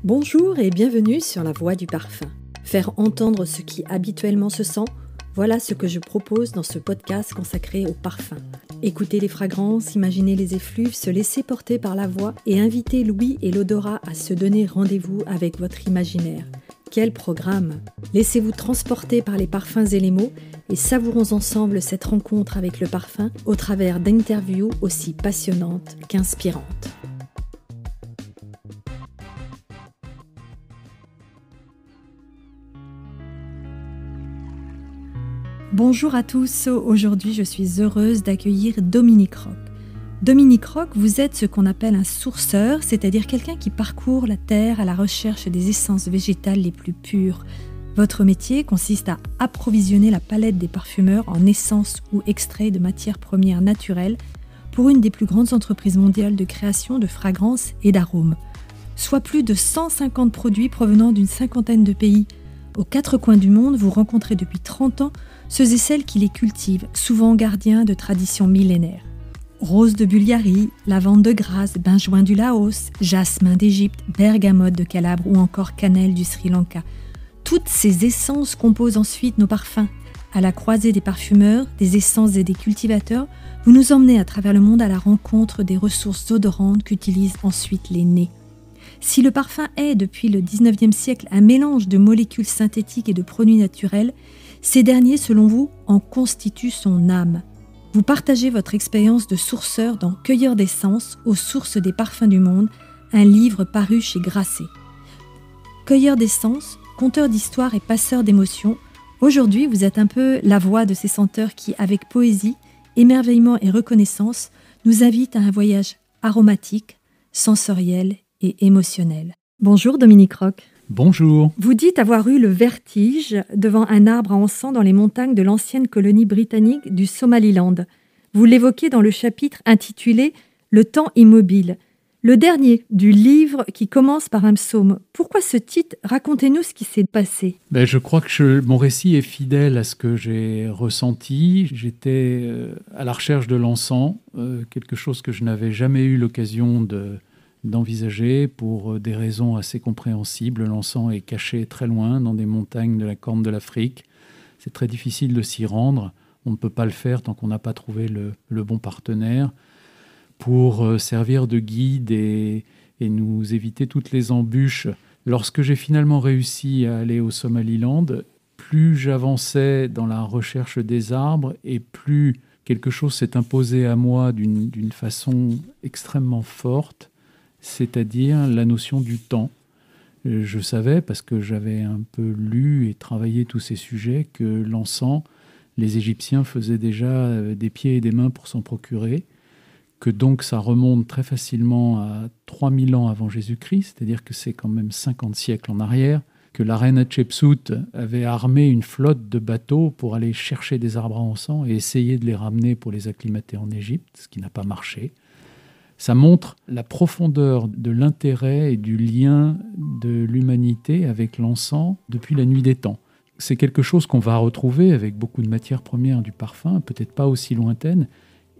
Bonjour et bienvenue sur La Voix du Parfum. Faire entendre ce qui habituellement se sent, voilà ce que je propose dans ce podcast consacré au parfum. Écouter les fragrances, imaginer les effluves, se laisser porter par la voix et inviter l'ouïe et l'odorat à se donner rendez-vous avec votre imaginaire. Quel programme! Laissez-vous transporter par les parfums et les mots et savourons ensemble cette rencontre avec le parfum au travers d'interviews aussi passionnantes qu'inspirantes. Bonjour à tous, aujourd'hui je suis heureuse d'accueillir Dominique Roch. Dominique Roch, vous êtes ce qu'on appelle un sourceur, c'est-à-dire quelqu'un qui parcourt la terre à la recherche des essences végétales les plus pures. Votre métier consiste à approvisionner la palette des parfumeurs en essences ou extraits de matières premières naturelles pour une des plus grandes entreprises mondiales de création de fragrances et d'arômes. Soit plus de 150 produits provenant d'une cinquantaine de pays. Aux quatre coins du monde, vous rencontrez depuis 30 ans ceux et celles qui les cultivent, souvent gardiens de traditions millénaires. Rose de Bulgarie, lavande de Grasse, benjoin du Laos, jasmin d'Égypte, bergamote de Calabre ou encore cannelle du Sri Lanka. Toutes ces essences composent ensuite nos parfums. À la croisée des parfumeurs, des essences et des cultivateurs, vous nous emmenez à travers le monde à la rencontre des ressources odorantes qu'utilisent ensuite les nez. Si le parfum est, depuis le 19e siècle, un mélange de molécules synthétiques et de produits naturels, ces derniers, selon vous, en constituent son âme. Vous partagez votre expérience de sourceur dans Cueilleur d'essence, aux sources des parfums du monde, un livre paru chez Grasset. Cueilleur d'essence, conteur d'histoires et passeur d'émotions, aujourd'hui vous êtes un peu la voix de ces senteurs qui, avec poésie, émerveillement et reconnaissance, nous invitent à un voyage aromatique, sensoriel et émotionnel. Bonjour Dominique Roch. Bonjour. Vous dites avoir eu le vertige devant un arbre à encens dans les montagnes de l'ancienne colonie britannique du Somaliland. Vous l'évoquez dans le chapitre intitulé « Le temps immobile », le dernier du livre qui commence par un psaume. Pourquoi ce titre? Racontez-nous ce qui s'est passé. Je crois que mon récit est fidèle à ce que j'ai ressenti. J'étais à la recherche de l'encens, quelque chose que je n'avais jamais eu l'occasion d'envisager pour des raisons assez compréhensibles. L'encens est caché très loin dans des montagnes de la Corne de l'Afrique. C'est très difficile de s'y rendre. On ne peut pas le faire tant qu'on n'a pas trouvé le bon partenaire pour servir de guide et nous éviter toutes les embûches. Lorsque j'ai finalement réussi à aller au Somaliland, plus j'avançais dans la recherche des arbres et plus quelque chose s'est imposé à moi d'une façon extrêmement forte, c'est-à-dire la notion du temps. Je savais, parce que j'avais un peu lu et travaillé tous ces sujets, que l'encens, les Égyptiens faisaient déjà des pieds et des mains pour s'en procurer, que donc ça remonte très facilement à 3000 ans avant Jésus-Christ, c'est-à-dire que c'est quand même 50 siècles en arrière, que la reine Hatshepsut avait armé une flotte de bateaux pour aller chercher des arbres à encens et essayer de les ramener pour les acclimater en Égypte, ce qui n'a pas marché. Ça montre la profondeur de l'intérêt et du lien de l'humanité avec l'encens depuis la nuit des temps. C'est quelque chose qu'on va retrouver avec beaucoup de matières premières du parfum, peut-être pas aussi lointaines,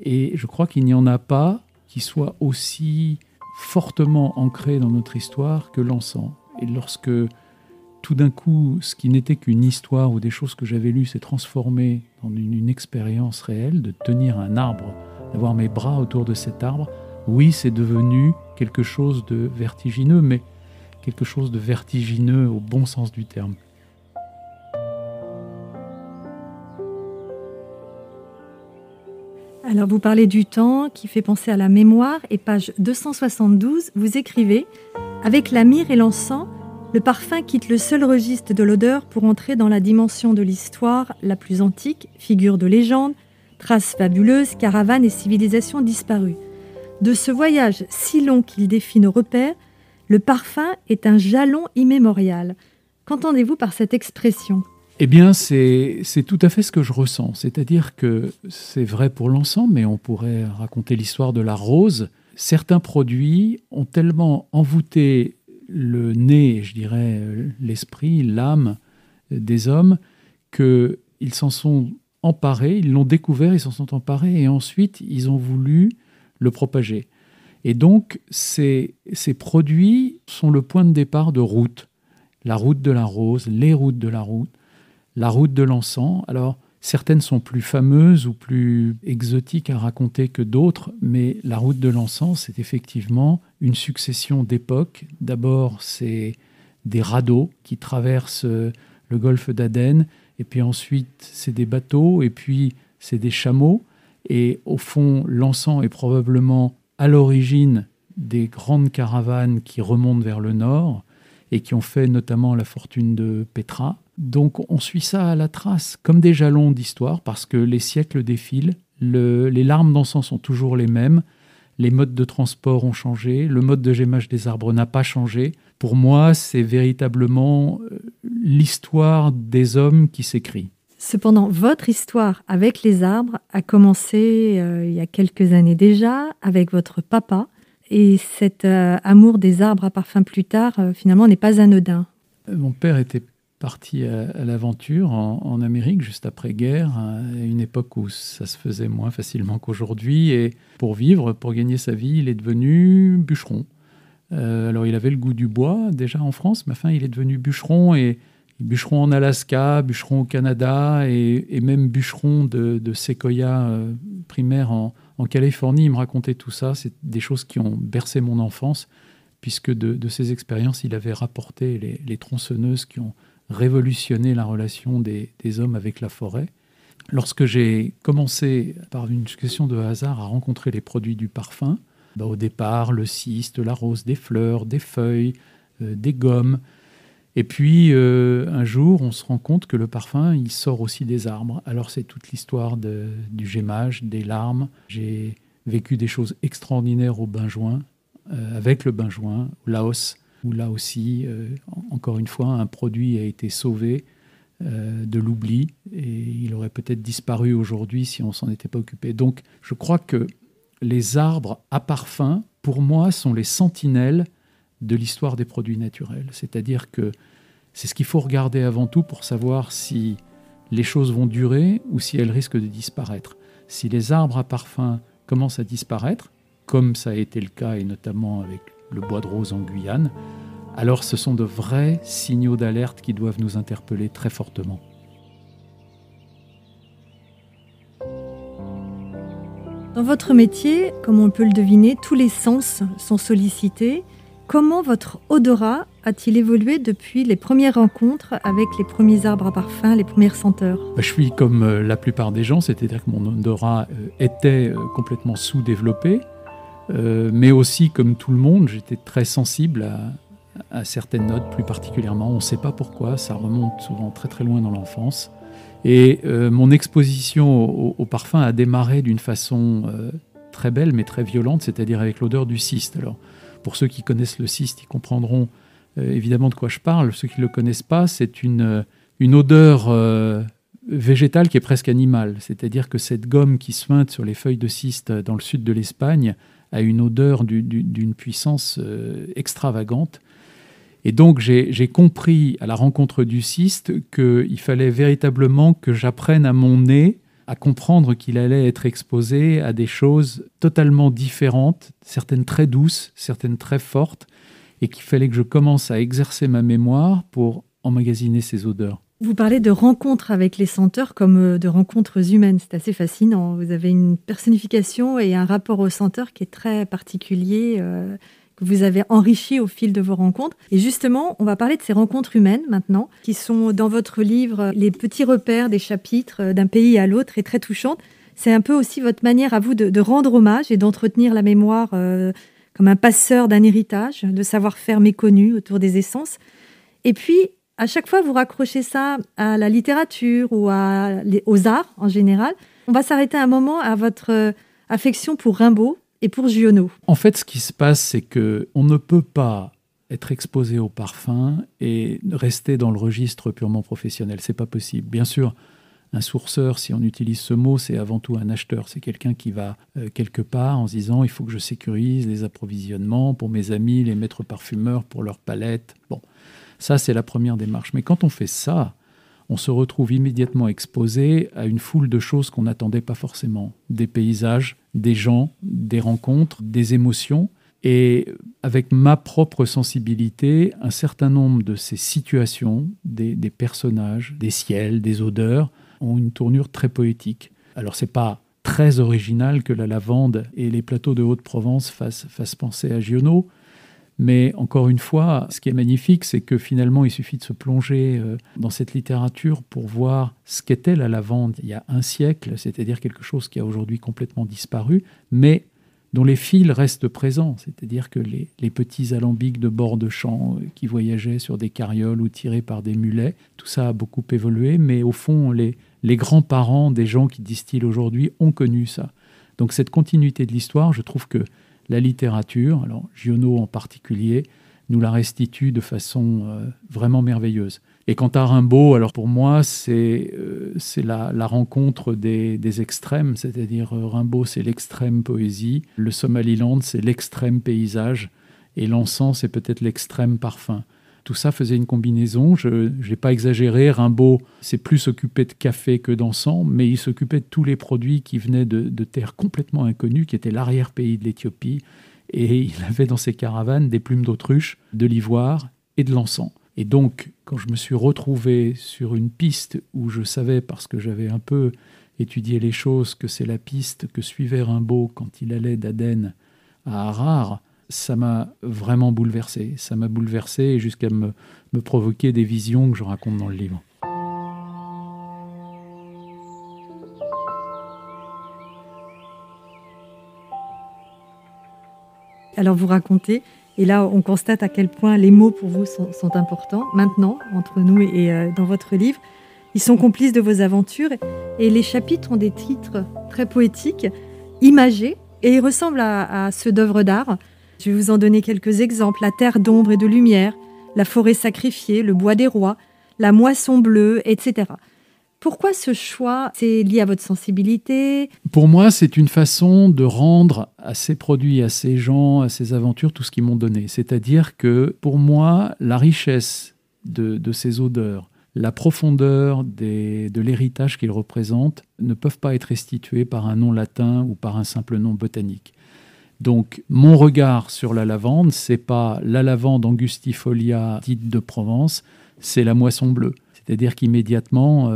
et je crois qu'il n'y en a pas qui soit aussi fortement ancré dans notre histoire que l'encens. Et lorsque tout d'un coup, ce qui n'était qu'une histoire ou des choses que j'avais lues s'est transformé en une expérience réelle, de tenir un arbre, d'avoir mes bras autour de cet arbre, oui, c'est devenu quelque chose de vertigineux, mais quelque chose de vertigineux au bon sens du terme. Alors vous parlez du temps qui fait penser à la mémoire et page 272, vous écrivez « Avec la myrrhe et l'encens, le parfum quitte le seul registre de l'odeur pour entrer dans la dimension de l'histoire la plus antique, figure de légende, traces fabuleuses, caravanes et civilisations disparues. De ce voyage si long qu'il défie nos repères, le parfum est un jalon immémorial. » Qu'entendez-vous par cette expression ? Eh bien, c'est tout à fait ce que je ressens. C'est-à-dire que c'est vrai pour l'encens, mais on pourrait raconter l'histoire de la rose. Certains produits ont tellement envoûté le nez, je dirais l'esprit, l'âme des hommes, qu'ils s'en sont emparés, ils l'ont découvert, ils s'en sont emparés, et ensuite ils ont voulu le propager. Et donc, ces produits sont le point de départ de routes. La route de la rose, les routes de la route de l'encens. Alors, certaines sont plus fameuses ou plus exotiques à raconter que d'autres, mais la route de l'encens, c'est effectivement une succession d'époques. D'abord, c'est des radeaux qui traversent le golfe d'Aden, et puis ensuite, c'est des bateaux, et puis c'est des chameaux. Et au fond, l'encens est probablement à l'origine des grandes caravanes qui remontent vers le nord et qui ont fait notamment la fortune de Petra. Donc on suit ça à la trace, comme des jalons d'histoire, parce que les siècles défilent, les larmes d'encens sont toujours les mêmes, les modes de transport ont changé, le mode de gémage des arbres n'a pas changé. Pour moi, c'est véritablement l'histoire des hommes qui s'écrit. Cependant, votre histoire avec les arbres a commencé il y a quelques années déjà, avec votre papa. Et cet amour des arbres à parfum plus tard, finalement, n'est pas anodin. Mon père était parti à l'aventure en Amérique, juste après-guerre, à une époque où ça se faisait moins facilement qu'aujourd'hui. Et pour vivre, pour gagner sa vie, il est devenu bûcheron. Alors, il avait le goût du bois, déjà en France, mais enfin, il est devenu bûcheron et bûcheron en Alaska, bûcheron au Canada et même bûcheron de séquoia primaire en Californie. Il me racontait tout ça. C'est des choses qui ont bercé mon enfance, puisque de ses expériences, il avait rapporté les tronçonneuses qui ont révolutionné la relation des hommes avec la forêt. Lorsque j'ai commencé, par une question de hasard, à rencontrer les produits du parfum, au départ, le cyste, la rose, des fleurs, des feuilles, des gommes. Et puis, un jour, on se rend compte que le parfum, il sort aussi des arbres. Alors, c'est toute l'histoire du gémage, des larmes. J'ai vécu des choses extraordinaires au benjoin, avec le benjoin, au Laos, où là aussi, encore une fois, un produit a été sauvé de l'oubli. Et il aurait peut-être disparu aujourd'hui si on s'en était pas occupé. Donc, je crois que les arbres à parfum, pour moi, sont les sentinelles de l'histoire des produits naturels. C'est-à-dire que c'est ce qu'il faut regarder avant tout pour savoir si les choses vont durer ou si elles risquent de disparaître. Si les arbres à parfum commencent à disparaître, comme ça a été le cas et notamment avec le bois de rose en Guyane, alors ce sont de vrais signaux d'alerte qui doivent nous interpeller très fortement. Dans votre métier, comme on peut le deviner, tous les sens sont sollicités. Comment votre odorat a-t-il évolué depuis les premières rencontres avec les premiers arbres à parfum, les premières senteurs ? Je suis comme la plupart des gens, c'est-à-dire que mon odorat était complètement sous-développé, mais aussi, comme tout le monde, j'étais très sensible à certaines notes, plus particulièrement. On ne sait pas pourquoi, ça remonte souvent très très loin dans l'enfance. Et mon exposition au parfum a démarré d'une façon très belle, mais très violente, c'est-à-dire avec l'odeur du cyste. Alors, pour ceux qui connaissent le cyste, ils comprendront évidemment de quoi je parle. Ceux qui ne le connaissent pas, c'est une odeur végétale qui est presque animale. C'est-à-dire que cette gomme qui suinte sur les feuilles de cyste dans le sud de l'Espagne a une odeur d'une puissance extravagante. Et donc, j'ai compris à la rencontre du cyste qu'il fallait véritablement que j'apprenne à mon nez à comprendre qu'il allait être exposé à des choses totalement différentes, certaines très douces, certaines très fortes, et qu'il fallait que je commence à exercer ma mémoire pour emmagasiner ces odeurs. Vous parlez de rencontres avec les senteurs comme de rencontres humaines. C'est assez fascinant. Vous avez une personnification et un rapport aux senteurs qui est très particulier, que vous avez enrichi au fil de vos rencontres. Et justement, on va parler de ces rencontres humaines maintenant, qui sont dans votre livre les petits repères des chapitres d'un pays à l'autre et très touchantes. C'est un peu aussi votre manière à vous de rendre hommage et d'entretenir la mémoire comme un passeur d'un héritage, de savoir-faire méconnu autour des essences. Et puis, à chaque fois, vous raccrochez ça à la littérature ou aux arts en général. On va s'arrêter un moment à votre affection pour Rimbaud et pour Giono. En fait, ce qui se passe, c'est qu'on ne peut pas être exposé au parfum et rester dans le registre purement professionnel. C'est pas possible. Bien sûr, un sourceur, si on utilise ce mot, c'est avant tout un acheteur. C'est quelqu'un qui va quelque part en se disant « il faut que je sécurise les approvisionnements pour mes amis, les maîtres parfumeurs, pour leur palette ». Bon, ça, c'est la première démarche. Mais quand on fait ça, on se retrouve immédiatement exposé à une foule de choses qu'on n'attendait pas forcément. Des paysages, des gens, des rencontres, des émotions. Et avec ma propre sensibilité, un certain nombre de ces situations, des personnages, des ciels, des odeurs, ont une tournure très poétique. Alors c'est pas très original que la lavande et les plateaux de Haute-Provence fassent penser à Giono, mais encore une fois, ce qui est magnifique, c'est que finalement, il suffit de se plonger dans cette littérature pour voir ce qu'était la lavande il y a un siècle, c'est-à-dire quelque chose qui a aujourd'hui complètement disparu, mais dont les fils restent présents, c'est-à-dire que les petits alambics de bord de champ qui voyageaient sur des carrioles ou tirés par des mulets, tout ça a beaucoup évolué, mais au fond, les grands-parents des gens qui distillent aujourd'hui ont connu ça. Donc cette continuité de l'histoire, je trouve que la littérature, alors Giono en particulier, nous la restitue de façon vraiment merveilleuse. Et quant à Rimbaud, alors pour moi, c'est la rencontre des extrêmes, c'est-à-dire Rimbaud, c'est l'extrême poésie, le Somaliland, c'est l'extrême paysage, et l'encens, c'est peut-être l'extrême parfum. Tout ça faisait une combinaison, je n'ai pas exagéré, Rimbaud s'est plus occupé de café que d'encens, mais il s'occupait de tous les produits qui venaient de terres complètement inconnues, qui étaient l'arrière-pays de l'Éthiopie, et il avait dans ses caravanes des plumes d'autruche, de l'ivoire et de l'encens. Et donc, quand je me suis retrouvé sur une piste où je savais, parce que j'avais un peu étudié les choses, que c'est la piste que suivait Rimbaud quand il allait d'Aden à Harare, ça m'a vraiment bouleversé. Ça m'a bouleversé jusqu'à me provoquer des visions que je raconte dans le livre. Alors vous racontez, et là on constate à quel point les mots pour vous sont importants. Maintenant, entre nous et dans votre livre, ils sont complices de vos aventures. Et les chapitres ont des titres très poétiques, imagés, et ils ressemblent à ceux d'œuvres d'art. Je vais vous en donner quelques exemples. La terre d'ombre et de lumière, la forêt sacrifiée, le bois des rois, la moisson bleue, etc. Pourquoi ce choix? C'est lié à votre sensibilité? Pour moi, c'est une façon de rendre à ces produits, à ces gens, à ces aventures, tout ce qu'ils m'ont donné. C'est-à-dire que, pour moi, la richesse de ces odeurs, la profondeur de l'héritage qu'ils représentent ne peuvent pas être restituées par un nom latin ou par un simple nom botanique. Donc, mon regard sur la lavande, c'est pas la lavande angustifolia dite de Provence, c'est la moisson bleue. C'est-à-dire qu'immédiatement,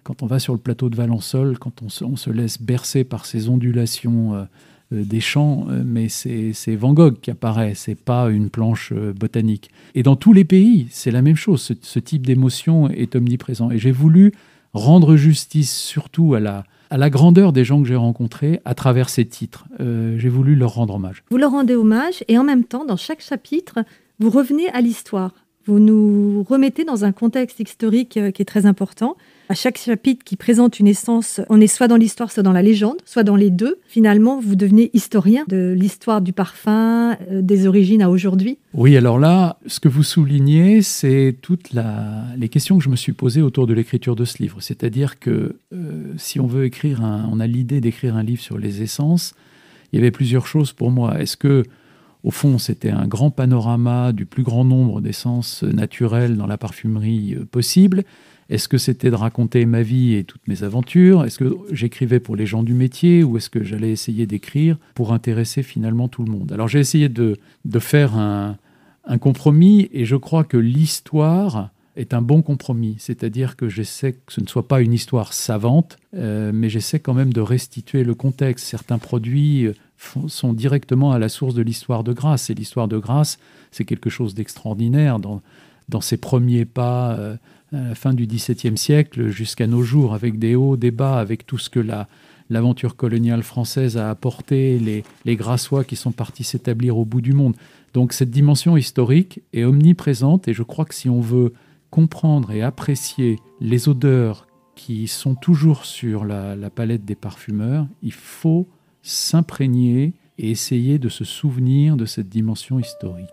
quand on va sur le plateau de Valençol, quand on se laisse bercer par ces ondulations des champs, mais c'est Van Gogh qui apparaît, c'est pas une planche botanique. Et dans tous les pays, c'est la même chose. Ce type d'émotion est omniprésent. Et j'ai voulu rendre justice surtout à la grandeur des gens que j'ai rencontrés à travers ces titres. J'ai voulu leur rendre hommage. Vous leur rendez hommage et en même temps, dans chaque chapitre, vous revenez à l'histoire. Vous nous remettez dans un contexte historique qui est très important. À chaque chapitre qui présente une essence, on est soit dans l'histoire, soit dans la légende, soit dans les deux. Finalement, vous devenez historien de l'histoire du parfum, des origines à aujourd'hui. Oui, alors là, ce que vous soulignez, c'est toutes les questions que je me suis posées autour de l'écriture de ce livre. C'est-à-dire que si on veut on a l'idée d'écrire un livre sur les essences, il y avait plusieurs choses pour moi. Est-ce que au fond, c'était un grand panorama du plus grand nombre d'essences naturelles dans la parfumerie possible? Est-ce que c'était de raconter ma vie et toutes mes aventures? Est-ce que j'écrivais pour les gens du métier ou est-ce que j'allais essayer d'écrire pour intéresser finalement tout le monde? Alors j'ai essayé de faire un compromis et je crois que l'histoire est un bon compromis. C'est-à-dire que j'essaie que ce ne soit pas une histoire savante, mais j'essaie quand même de restituer le contexte. Certains produits sont directement à la source de l'histoire de Grasse. Et l'histoire de Grasse, c'est quelque chose d'extraordinaire dans ses premiers pas à la fin du XVIIe siècle jusqu'à nos jours, avec des hauts, des bas, avec tout ce que l'aventure coloniale française a apporté, les Grassois qui sont partis s'établir au bout du monde. Donc cette dimension historique est omniprésente et je crois que si on veut comprendre et apprécier les odeurs qui sont toujours sur la palette des parfumeurs, il faut s'imprégner et essayer de se souvenir de cette dimension historique.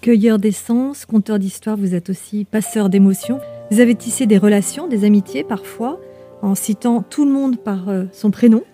Cueilleur d'essence, conteur d'histoire, vous êtes aussi passeur d'émotions. Vous avez tissé des relations, des amitiés parfois, en citant tout le monde par son prénom.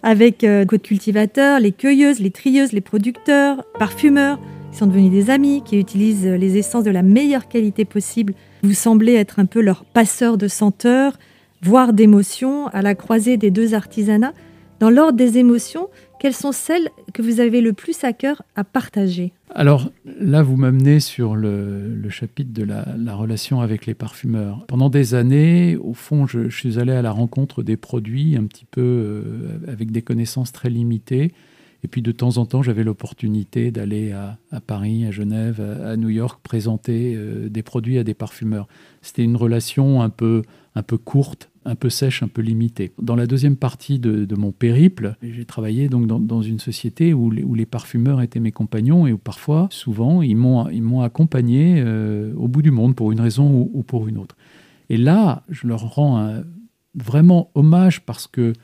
avec les cultivateurs, les cueilleuses, les trieuses, les producteurs, parfumeurs, qui sont devenus des amis, qui utilisent les essences de la meilleure qualité possible. Vous semblez être un peu leur passeur de senteurs, voire d'émotions, à la croisée des deux artisanats. Dans l'ordre des émotions, quelles sont celles que vous avez le plus à cœur à partager ? Alors là, vous m'amenez sur le chapitre de la relation avec les parfumeurs. Pendant des années, au fond, je suis allé à la rencontre des produits un petit peu avec des connaissances très limitées. Et puis de temps en temps, j'avais l'opportunité d'aller à Paris, à Genève, à New York, présenter des produits à des parfumeurs. C'était une relation un peu courte, un peu sèche, un peu limitée. Dans la deuxième partie de mon périple, j'ai travaillé donc dans une société où les parfumeurs étaient mes compagnons et où parfois, souvent, ils m'ont accompagné au bout du monde pour une raison ou pour une autre. Et là, je leur rends vraiment hommage parce que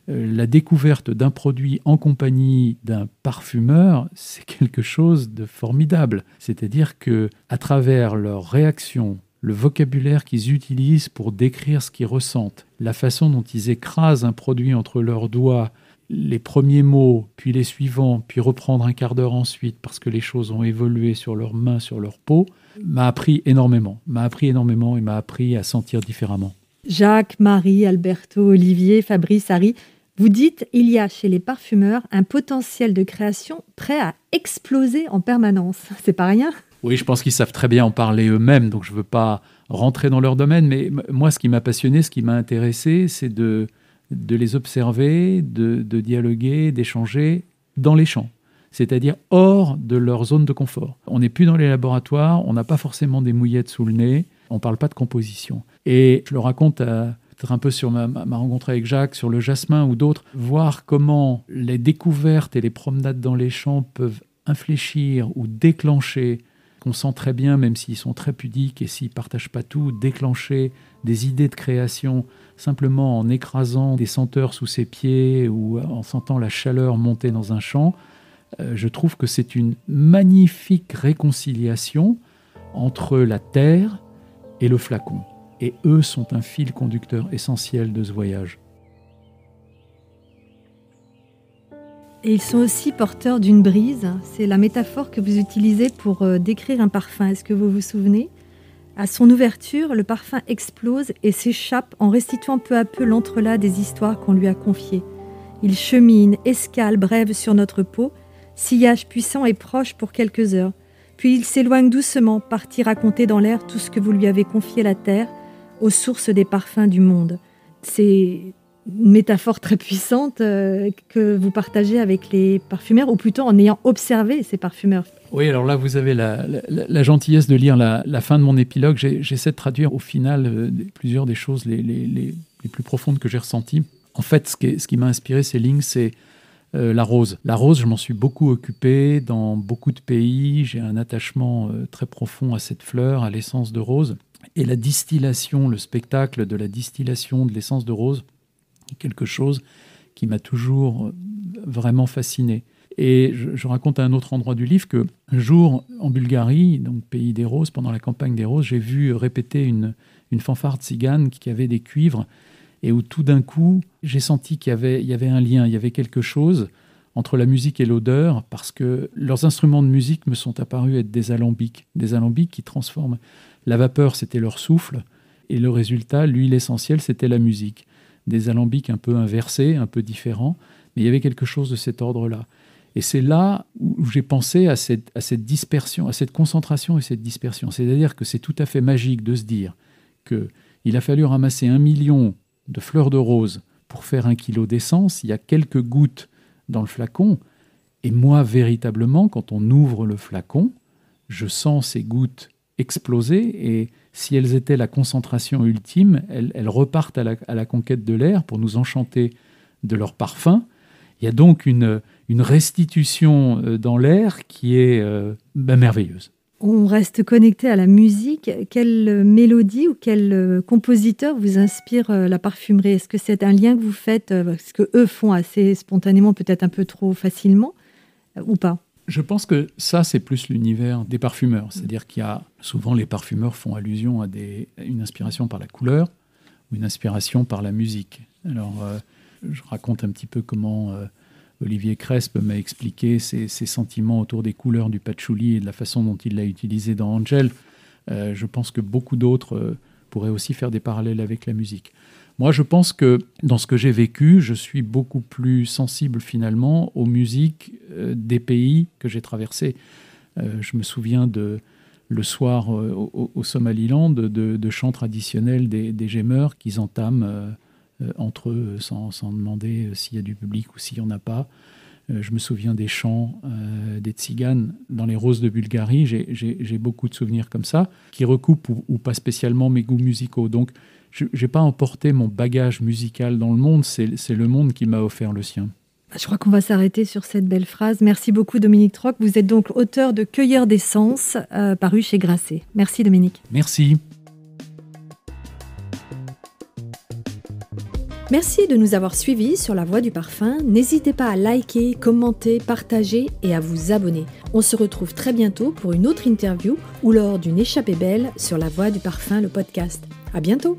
la découverte d'un produit en compagnie d'un parfumeur, c'est quelque chose de formidable. C'est-à-dire que à travers leurs réactions, le vocabulaire qu'ils utilisent pour décrire ce qu'ils ressentent, la façon dont ils écrasent un produit entre leurs doigts, les premiers mots, puis les suivants, puis reprendre un quart d'heure ensuite parce que les choses ont évolué sur leurs mains, sur leur peau, m'a appris énormément et m'a appris à sentir différemment. Jacques, Marie, Alberto, Olivier, Fabrice, Harry, vous dites il y a chez les parfumeurs un potentiel de création prêt à exploser en permanence. C'est pas rien ? Oui, je pense qu'ils savent très bien en parler eux-mêmes, donc je ne veux pas rentrer dans leur domaine, mais moi, ce qui m'a passionné, ce qui m'a intéressé, c'est de les observer, de dialoguer, d'échanger dans les champs, c'est-à-dire hors de leur zone de confort. On n'est plus dans les laboratoires, on n'a pas forcément des mouillettes sous le nez, on ne parle pas de composition. Et je le raconte peut-être un peu sur ma rencontre avec Jacques, sur le jasmin ou d'autres, voir comment les découvertes et les promenades dans les champs peuvent infléchir ou déclencher, qu'on sent très bien, même s'ils sont très pudiques et s'ils ne partagent pas tout, déclencher des idées de création simplement en écrasant des senteurs sous ses pieds ou en sentant la chaleur monter dans un champ. Je trouve que c'est une magnifique réconciliation entre la terre et le flacon. Et eux sont un fil conducteur essentiel de ce voyage. Et ils sont aussi porteurs d'une brise. C'est la métaphore que vous utilisez pour décrire un parfum. Est-ce que vous vous souvenez ? À son ouverture, le parfum explose et s'échappe en restituant peu à peu l'entrelac des histoires qu'on lui a confiées. Il chemine, escale, brève sur notre peau, sillage puissant et proche pour quelques heures. Puis il s'éloigne doucement, parti raconter dans l'air tout ce que vous lui avez confié la terre, aux sources des parfums du monde. C'est une métaphore très puissante que vous partagez avec les parfumeurs, ou plutôt en ayant observé ces parfumeurs. Oui, alors là, vous avez la gentillesse de lire la fin de mon épilogue. J'essaie de traduire au final plusieurs des choses les plus profondes que j'ai ressenties. En fait, ce qui m'a inspiré ces lignes, c'est la rose. La rose, je m'en suis beaucoup occupé dans beaucoup de pays. J'ai un attachement très profond à cette fleur, à l'essence de rose. Et la distillation, le spectacle de la distillation de l'essence de rose, est quelque chose qui m'a toujours vraiment fasciné. Et je raconte à un autre endroit du livre qu'un jour, en Bulgarie, donc pays des roses, pendant la campagne des roses, j'ai vu répéter une fanfare tzigane qui avait des cuivres et où tout d'un coup, j'ai senti qu'il y avait un lien, il y avait quelque chose entre la musique et l'odeur, parce que leurs instruments de musique me sont apparus être des alambics qui transforment. La vapeur, c'était leur souffle, et le résultat, l'huile essentielle, c'était la musique. Des alambics un peu inversés, un peu différents, mais il y avait quelque chose de cet ordre-là. Et c'est là où j'ai pensé à cette dispersion, à cette concentration et cette dispersion. C'est-à-dire que c'est tout à fait magique de se dire qu'il a fallu ramasser 1 million de fleurs de rose pour faire 1 kilo d'essence. Il y a quelques gouttes dans le flacon. Et moi, véritablement, quand on ouvre le flacon, je sens ces gouttes exploser. Et si elles étaient la concentration ultime, elles repartent à la conquête de l'air pour nous enchanter de leur parfum. Il y a donc une restitution dans l'air qui est merveilleuse. On reste connecté à la musique. Quelle mélodie ou quel compositeur vous inspire la parfumerie ? Est-ce que c'est un lien que vous faites, ce que eux font assez spontanément, peut-être un peu trop facilement, ou pas ? Je pense que ça, c'est plus l'univers des parfumeurs. C'est-à-dire qu'il y a souvent, les parfumeurs font allusion à une inspiration par la couleur ou une inspiration par la musique. Alors, Je raconte un petit peu comment Olivier Crespe m'a expliqué ses sentiments autour des couleurs du patchouli et de la façon dont il l'a utilisé dans Angel. Je pense que beaucoup d'autres pourraient aussi faire des parallèles avec la musique. Moi, je pense que dans ce que j'ai vécu, je suis beaucoup plus sensible finalement aux musiques des pays que j'ai traversés. Je me souviens le soir au Somaliland de chants traditionnels des Gemeurs qu'ils entament entre eux sans demander s'il y a du public ou s'il n'y en a pas. Je me souviens des chants des Tziganes dans les Roses de Bulgarie. J'ai beaucoup de souvenirs comme ça qui recoupent ou pas spécialement mes goûts musicaux. Donc, je n'ai pas emporté mon bagage musical dans le monde, c'est le monde qui m'a offert le sien. Je crois qu'on va s'arrêter sur cette belle phrase. Merci beaucoup Dominique Troc. Vous êtes donc auteur de Cueilleur d'essence, paru chez Grasset. Merci Dominique. Merci. Merci de nous avoir suivis sur La Voix du Parfum. N'hésitez pas à liker, commenter, partager et à vous abonner. On se retrouve très bientôt pour une autre interview ou lors d'une échappée belle sur La Voix du Parfum, le podcast. À bientôt.